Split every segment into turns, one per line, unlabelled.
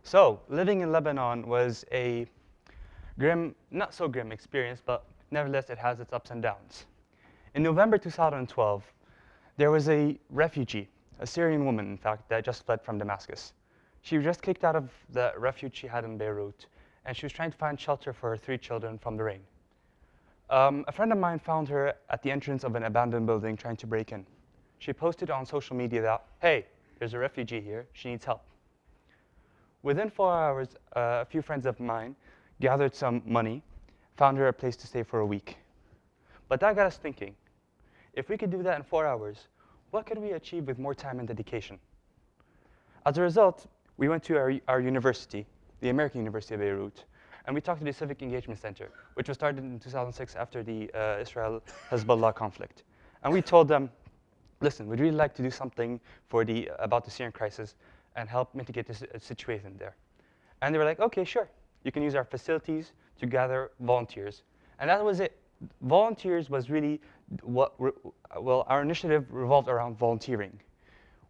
So, living in Lebanon was a grim, not so grim experience, but nevertheless, it has its ups and downs. In November 2012, there was a refugee, a Syrian woman, in fact, that just fled from Damascus. She was just kicked out of the refuge she had in Beirut, and she was trying to find shelter for her 3 children from the rain. A friend of mine found her at the entrance of an abandoned building trying to break in. She posted on social media that, hey, there's a refugee here, she needs help. Within 4 hours, a few friends of mine gathered some money, found her a place to stay for a week. But that got us thinking, if we could do that in 4 hours, what could we achieve with more time and dedication? As a result, we went to our university, the American University of Beirut, and we talked to the Civic Engagement Center, which was started in 2006 after the Israel-Hezbollah conflict. And we told them, listen, we'd really like to do something about the Syrian crisis and help mitigate this situation there. And they were like, OK, sure. You can use our facilities to gather volunteers. And that was it. Volunteers was really our initiative revolved around volunteering.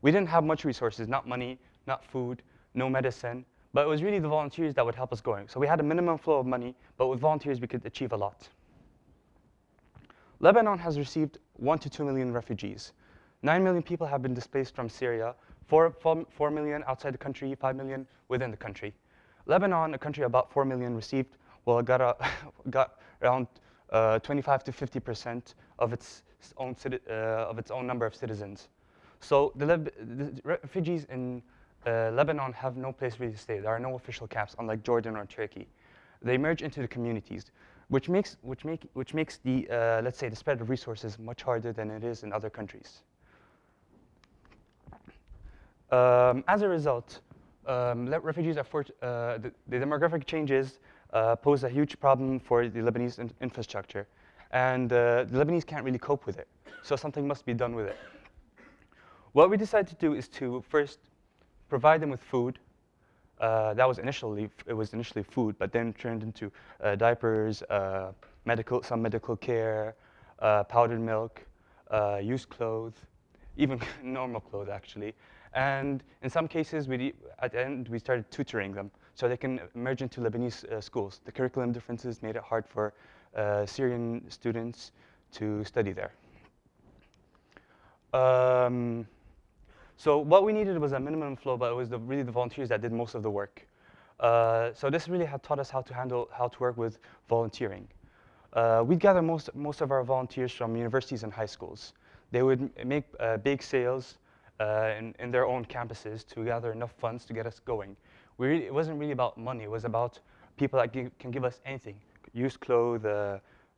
We didn't have much resources, not money, not food, no medicine, but it was really the volunteers that would help us going. So we had a minimum flow of money, but with volunteers, we could achieve a lot. Lebanon has received 1 to 2 million refugees. 9 million people have been displaced from Syria, 4 million outside the country, 5 million within the country. Lebanon, a country about 4 million, got around 25 to 50% of its own number of citizens. So the refugees in Lebanon have no place really to stay. There are no official camps, unlike Jordan or Turkey. They merge into the communities, which makes the let's say the spread of resources much harder than it is in other countries. As a result, refugees are the demographic changes pose a huge problem for the Lebanese infrastructure, and the Lebanese can't really cope with it. So something must be done with it. What we decided to do is to first provide them with food. It was initially food, but then turned into diapers, some medical care, powdered milk, used clothes, even normal clothes actually. And in some cases, at the end, we started tutoring them so they can merge into Lebanese schools. The curriculum differences made it hard for Syrian students to study there. So what we needed was a minimum flow, but it was really the volunteers that did most of the work. So this really had taught us how to work with volunteering. We'd gather most of our volunteers from universities and high schools. They would make bake sales in their own campuses to gather enough funds to get us going. It wasn't really about money. It was about people that can give us anything. Used clothes.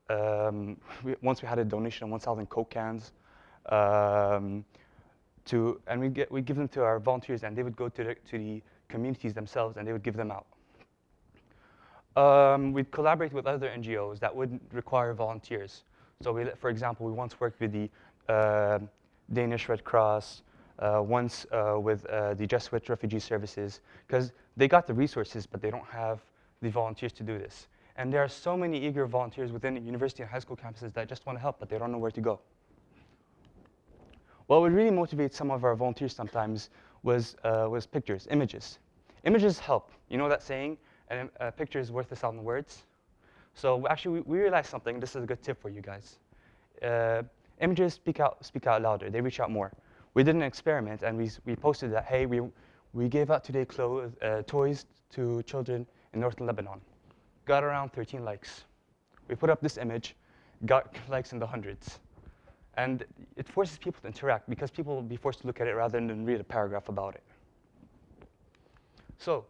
Once we had a donation of 1,000 Coke cans. And we give them to our volunteers, and they would go to the communities themselves, and they would give them out. We'd collaborate with other NGOs that wouldn't require volunteers. So, for example, we once worked with the Danish Red Cross, once with the Jesuit Refugee Services, because they got the resources, but they don't have the volunteers to do this. And there are so many eager volunteers within university and high school campuses that just want to help, but they don't know where to go. What would really motivate some of our volunteers sometimes was pictures, images. Images help. You know that saying, a picture is worth 1,000 words? So actually, we realized something. This is a good tip for you guys. Images speak out louder. They reach out more. We did an experiment, and we posted that, hey, we gave out today toys to children in northern Lebanon. Got around 13 likes. We put up this image, got likes in the hundreds. And it forces people to interact, because people will be forced to look at it rather than read a paragraph about it. So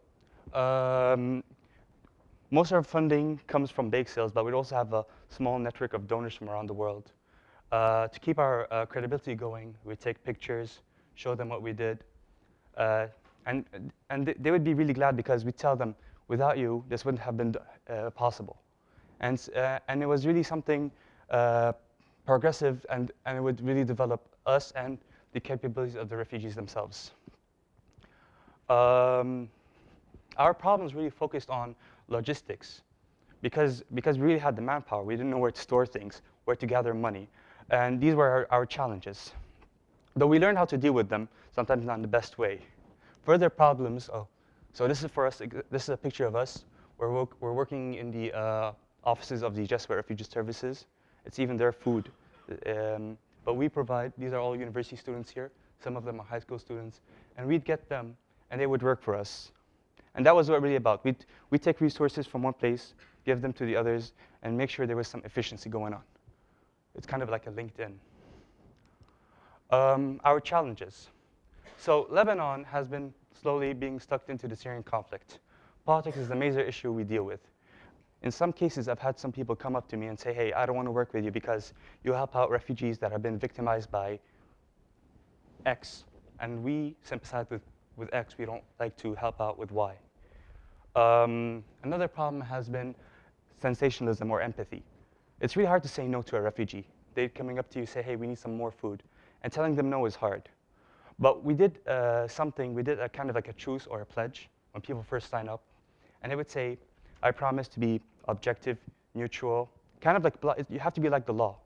most of our funding comes from bake sales, but we also have a small network of donors from around the world. To keep our credibility going, we take pictures, show them what we did. And they would be really glad, because we tell them, without you, this wouldn't have been possible. And it was really something progressive, and it would really develop us and the capabilities of the refugees themselves. Our problems really focused on logistics, because we really had the manpower. We didn't know where to store things, where to gather money. And these were our challenges. Though we learned how to deal with them, sometimes not in the best way. Further problems, So this is for us. This is a picture of us. We're working in the offices of the Jesuit Refugee Services. It's even their food. But we provide, these are all university students here. Some of them are high school students. And we'd get them, and they would work for us. And that was what we're really about. We'd take resources from one place, give them to the others, and make sure there was some efficiency going on. It's kind of like a LinkedIn. Our challenges. So Lebanon has been slowly being sucked into the Syrian conflict. Politics is the major issue we deal with. In some cases, I've had some people come up to me and say, hey, I don't want to work with you because you help out refugees that have been victimized by X. And we sympathize with X. We don't like to help out with Y. Another problem has been sensationalism or empathy. It's really hard to say no to a refugee. They're coming up to you and say, hey, we need some more food. And telling them no is hard. But we did we did a kind of like a truce or a pledge when people first sign up. And it would say, I promise to be objective, neutral, kind of like, you have to be like the law.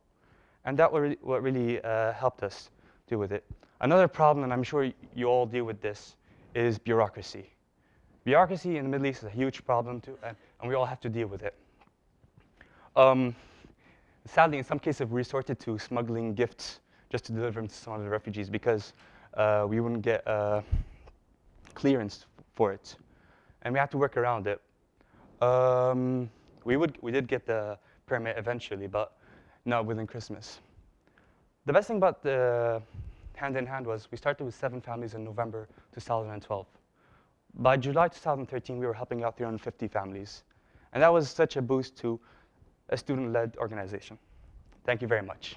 And that what really helped us deal with it. Another problem, and I'm sure you all deal with this, is bureaucracy. Bureaucracy in the Middle East is a huge problem too, and we all have to deal with it. Sadly, in some cases, we resorted to smuggling gifts just to deliver them to some of the refugees because we wouldn't get clearance for it. And we had to work around it. We did get the permit eventually, but not within Christmas. The best thing about the Hand in Hand was we started with 7 families in November 2012. By July 2013, we were helping out 350 families. And that was such a boost to a student-led organization. Thank you very much.